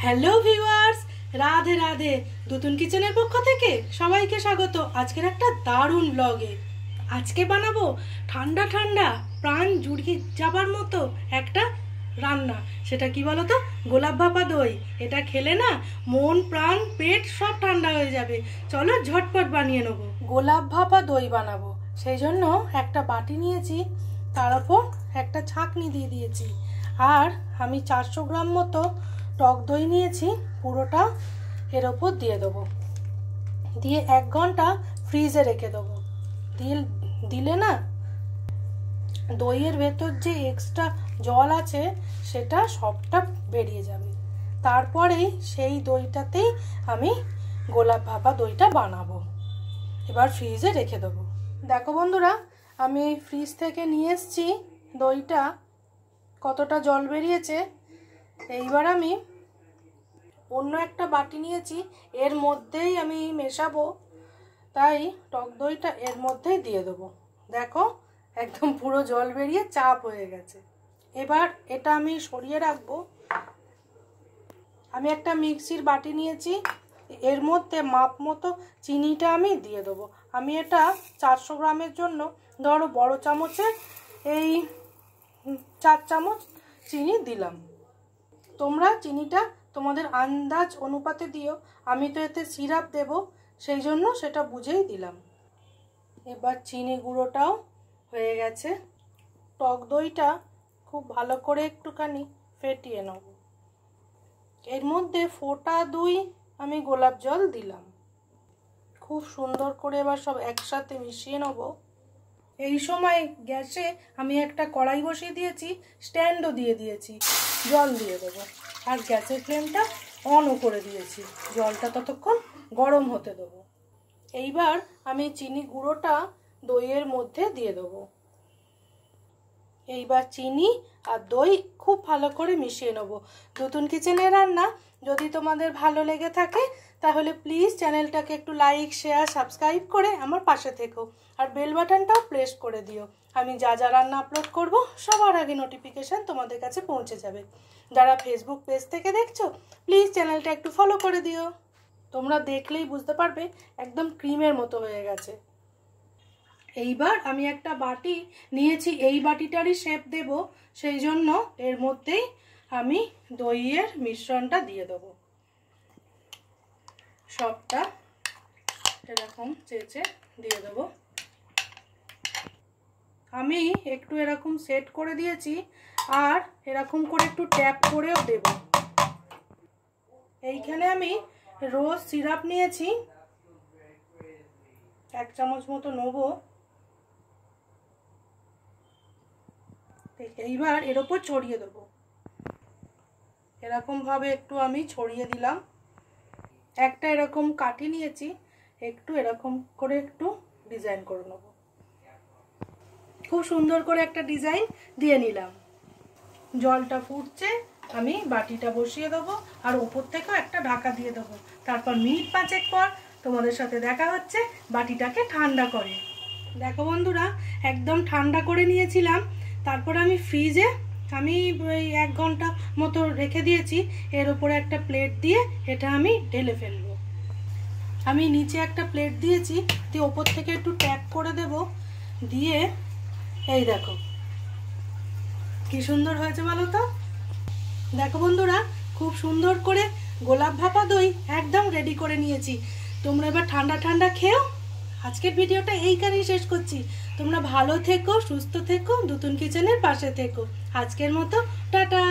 Hello viewers, Radhe Radhe. Dutun কিচেনের পক্ষ থেকে সবাইকে স্বাগত আজকের একটা দারুণ ব্লগে। আজকে বানাবো ঠান্ডা ঠান্ডা প্রাণ জুড়িয়ে যাবার মতো একটা রান্না। সেটা কি বলো তো? গোলাপ ভাপা দই। এটা খেলে না মন প্রাণ পেট সব ঠান্ডা হয়ে যাবে। চলো ঝটপট বানিয়ে নেবো। গোলাপ ভাপা দই বানাবো, সেই জন্য একটা বাটি নিয়েছি, তার উপর একটা ছাঁকনি দিয়ে দিয়েছি। আর আমি 400 গ্রাম মতো টক দই নিয়েছি, পুরোটা এর ওপর দিয়ে দেবো। দিয়ে 1 ঘন্টা ফ্রিজে রেখে দেবো। দিলে না দইয়ের ভেতর যে এক্সট্রা জল আছে সেটা সবটা বেরিয়ে যাবে। তারপরেই সেই দইটাতেই আমি গোলাপ ভাপা দইটা বানাবো। এবার ফ্রিজে রেখে দেবো। দেখো বন্ধুরা, আমি ফ্রিজ থেকে নিয়ে এসেছি দইটা, কতটা জল বেরিয়েছে। এইবার আমি অন্য একটা বাটি নিয়েছি, এর মধ্যেই আমি মেশাবো, তাই টক দইটা এর মধ্যেই দিয়ে দেবো। দেখো একদম পুরো জল বেরিয়ে চাপ হয়ে গেছে। এবার এটা আমি সরিয়ে রাখবো। আমি একটা মিক্সির বাটি নিয়েছি, এর মধ্যে মাপ মতো চিনিটা আমি দিয়ে দেবো। আমি এটা 400 গ্রামের জন্য ধরো বড় চামচে এই 4 চামচ চিনি দিলাম। তোমরা চিনিটা তোমাদের আন্দাজ অনুপাতে দিও। আমি তো এতে সিরাপ দেব, সেই জন্য সেটা বুঝেই দিলাম। এবার চিনি গুঁড়োটাও হয়ে গেছে। টক দইটা খুব ভালো করে একটুখানি ফেটিয়ে নেব। এর মধ্যে ফোঁটা 2 আমি গোলাপ জল দিলাম। খুব সুন্দর করে এবার সব একসাথে মিশিয়ে নেব। এই সময় গ্যাসে আমি একটা কড়াই বসিয়ে দিয়েছি, স্ট্যান্ডও দিয়ে দিয়েছি, জল দিয়ে দেবো। আর গ্যাসের ফ্লেমটা অনও করে দিয়েছি, জলটা ততক্ষণ গরম হতে দেবো। এইবার আমি চিনি গুঁড়োটা দইয়ের মধ্যে দিয়ে দেবো। এইবার চিনি আর দই খুব ভালো করে মিশিয়ে নেবো। নতুন কিচেনের রান্না যদি তোমাদের ভালো লেগে থাকে তাহলে প্লিজ চ্যানেলটাকে একটু লাইক, শেয়ার, সাবস্ক্রাইব করে আমার পাশে থেকো। আর বেল বাটনটাও প্রেস করে দিও। আমি যা যা রান্না আপলোড করব সবার আগে নোটিফিকেশান তোমাদের কাছে পৌঁছে যাবে। যারা ফেসবুক পেজ থেকে দেখছো প্লিজ চ্যানেলটা একটু ফলো করে দিও। তোমরা দেখলেই বুঝতে পারবে একদম ক্রিমের মতো হয়ে গেছে। এইবার আমি একটা বাটি নিয়েছি, এই বাটিটারই শেপ দেব, সেই জন্য এর মধ্যেই আমি দইয়ের মিশ্রণটা দিয়ে দেবো। সবটা এরকম চেঁচে দিয়ে দেবো। আমি একটু এরকম সেট করে দিয়েছি, আর এরকম করে একটু ট্যাপ করেও দেব। এইখানে আমি রোজ সিরাপ নিয়েছি, 1 চামচ মতো নেবো। এইবার এর ওপর ছড়িয়ে দেবো। এরকম ভাবে একটু আমি ছড়িয়ে দিলাম। একটা এরকম কাঠি নিয়েছি, একটু এরকম করে একটু ডিজাইন করে নেব। খুব সুন্দর করে একটা ডিজাইন দিয়ে নিলাম। জলটা ফুটছে, আমি বাটিটা বসিয়ে দেবো, আর উপর থেকেও একটা ঢাকা দিয়ে দেবো। তারপর মিনিট 5 পর তোমাদের সাথে দেখা হচ্ছে বাটিটাকে ঠান্ডা করে। দেখো বন্ধুরা, একদম ঠান্ডা করে নিয়েছিলাম। তারপর আমি ফ্রিজে ওই 1 ঘন্টা মতো রেখে দিয়েছি। এর উপরে একটা প্লেট দিয়ে এটা আমি ঢেলে ফেলবো। আমি নিচে একটা প্লেট দিয়েছি, দিয়ে ওপর থেকে একটু ট্যাপ করে দেব। দিয়ে এই দেখো কি সুন্দর হয়েছে বলো তো। দেখো বন্ধুরা, খুব সুন্দর করে গোলাপ ভাপা দই একদম রেডি করে নিয়েছি। তোমরা এবার ঠান্ডা ঠান্ডা খেও। আজকের ভিডিওটা এইখানেই শেষ করছি। তোমরা ভালো থেকো, সুস্থ থেকো, নতুন কিচেনের পাশে থেকো। আজকের মতো টাটা।